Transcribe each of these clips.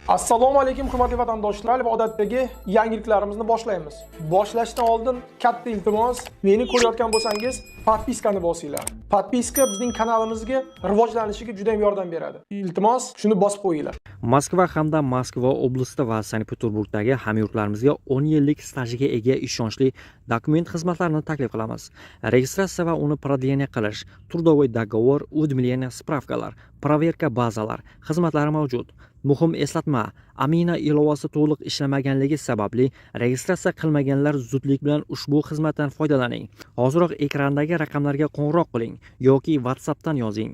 Assalomu alaykum hurmatli vatandoshlar va odatdagi yangiliklarimizni boshlaymiz. Boshlashdan oldin katta iltimos, meni ko'rayotgan bo'lsangiz, podpiskani bosinglar. Podpiska bizning kanalimizga rivojlanishiga juda ham yordam beradi. Iltimos, shuni bosib qo'yinglar. Moskva hamda Moskva oblasti va Sankt-Peterburgdagi hamyurtlarimizga 10 yillik stajiga ega ishonchli dokument xizmatlarini taklif qilamiz. Registratsiya va uni продление qilish, трудовой договор, уведомление, spravkalar, проверка bazalar xizmatlari mavjud. Muhim eslatma, Amina ilovasi to'liq ishlamaganligi sababli registratsiya qilmaganlar zudlik bilan ushbu xizmatdan foydalaning. Hoziroq ekrandagi raqamlarga qo'ng'iroq qiling yoki WhatsAppdan yozing.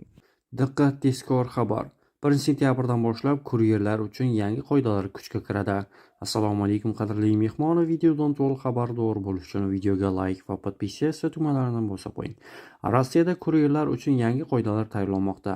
Diqqat, tezkor xabar. 1 sentyabrdan boshlab kuryerlar uchun yangi qoidalar kuchga kiradi. Assalomu alaykum qadrli mehmonlar, videodan to'liq xabardor bo'lish uchun videoga like va podpisatsiya tugmalarini bosib qo'ying. Rossiyada kuryerlar uchun yangi qoidalar tayyorlanmoqda.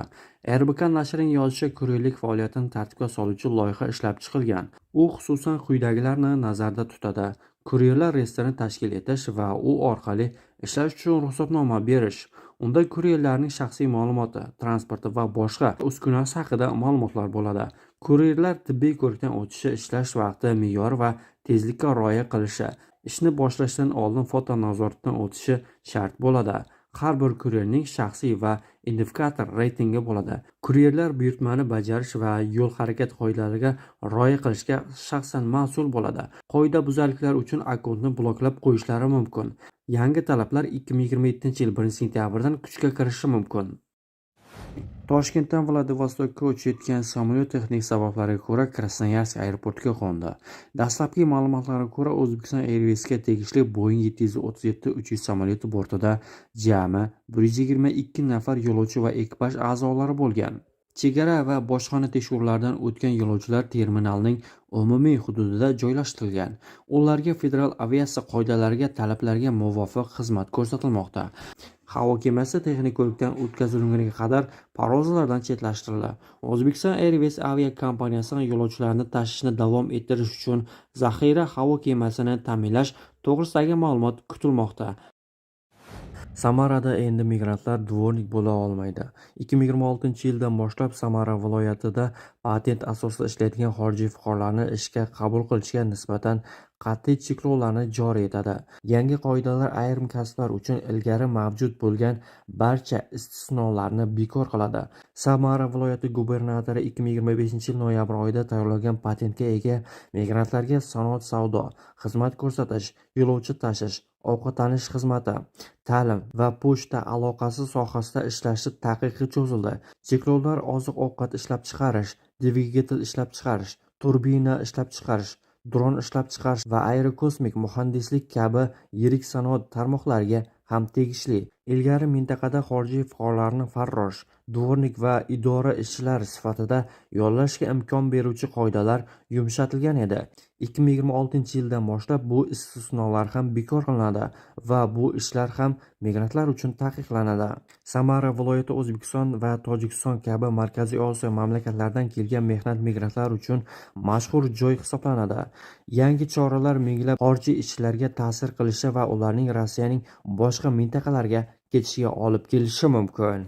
RBK nashrining yozishicha, kuryerlik faoliyatini tartibga soluvchi loyiha ishlab chiqilgan. U xususan quyidagilarni nazarda tutadi: kuryerlar reyestrini tashkil etish va u orqali ishlash uchun ruxsatnoma berish. Unda kuryerlarning shaxsiy ma'lumoti, transporti va boshqa uskunasi haqida ma'lumotlar bo'ladi. Kuryerlar tibbiy ko'rikdan o'tishi, ishlash vaqti, me'yor va tezlikka rioya qilishi, ishni boshlashdan oldin foto nazoratdan o'tishi shart bo'ladi. Har bir kuryerning shaxsiy va identifikator reytingi bo'ladi. Kuryerlar buyurtmani bajarish va yo'l harakati qoidalariga rioya qilishga shaxsan mas'ul bo'ladi. Qoidabuzarliklar uchun akkauntni bloklab qo'yishlari mumkin. Yangi talablar 2027-yil 1-sentyabrdan kuchga kirishi mumkin. Toshkentdan Vladivostokka uchayotgan samolyot texnik sabablarga ko'ra Krasnoyarsk aeroportiga qo'ndi. Dastlabki ma'lumotlarga ko'ra, O'zbekiston Airways'ga tegishli Boeing 737-300 samolyoti bortida jami 122 nafar yo'lovchi va ekipaj a'zolari bo'lgan. Chegara va bojxona tekshiruvlaridan o'tgan yo'lovchilar terminalning umumiy hududida joylashtirilgan. Ularga federal aviatsiya qoidalariga, talablarga muvofiq xizmat ko'rsatilmoqda. Havo kemasi texnik ko'rikdan o'tkazilguniga qadar parvozlardan chetlashtirildi. O'zbekiston Airways aviakompaniyasi yo'lovchilarni tashishni davom ettirish uchun zaxira havo kemasini ta'minlash to'g'risidagi ma'lumot kutilmoqda. Samarada endi migrantlar dvornik bo'la olmaydi. 2026-yildan boshlab Samara viloyatida patent asosida ishlaydigan xorijiy fuqarolarni ishga qabul qilishga nisbatan qat'iy cheklovlarni joriy etadi. Yangi qoidalar ayrim kasblar uchun ilgari mavjud bo'lgan barcha istisnolarni bekor qiladi. Samara viloyati gubernatori 2025-yil noyabr oyida tayyorlagan patentga ega migrantlarga sanoat savdo, xizmat ko'rsatish, yo'lovchi tashish, ovqatlanish xizmati, ta'lim va pochta aloqasi sohasida ishlashi taqiqi cho'zildi. Cheklovlar oziq-ovqat ishlab chiqarish, dvigatel ishlab chiqarish, turbina ishlab chiqarish, dron ishlab chiqarish va aerokosmik muhandislik kabi yirik sanoat tarmoqlariga ham tegishli. Ilgari mintaqada xorijiy fuqarolarni farrosh, dvornik va idora ishchilari sifatida yollashga imkon beruvchi qoidalar yumshatilgan edi. 2026-yildan boshlab bu istisnolar ham bekor qilinadi va bu ishlar ham migrantlar uchun taqiqlanadi. Samara viloyati O'zbekiston va Tojikiston kabi Markaziy Osiyo mamlakatlaridan kelgan mehnat migrantlar uchun mashhur joy hisoblanadi. Yangi choralar minglab xorijiy ishchilarga ta'sir qilishi va ularning Rossiyaning boshqa mintaqalarga ketishiga olib kelishi mumkin.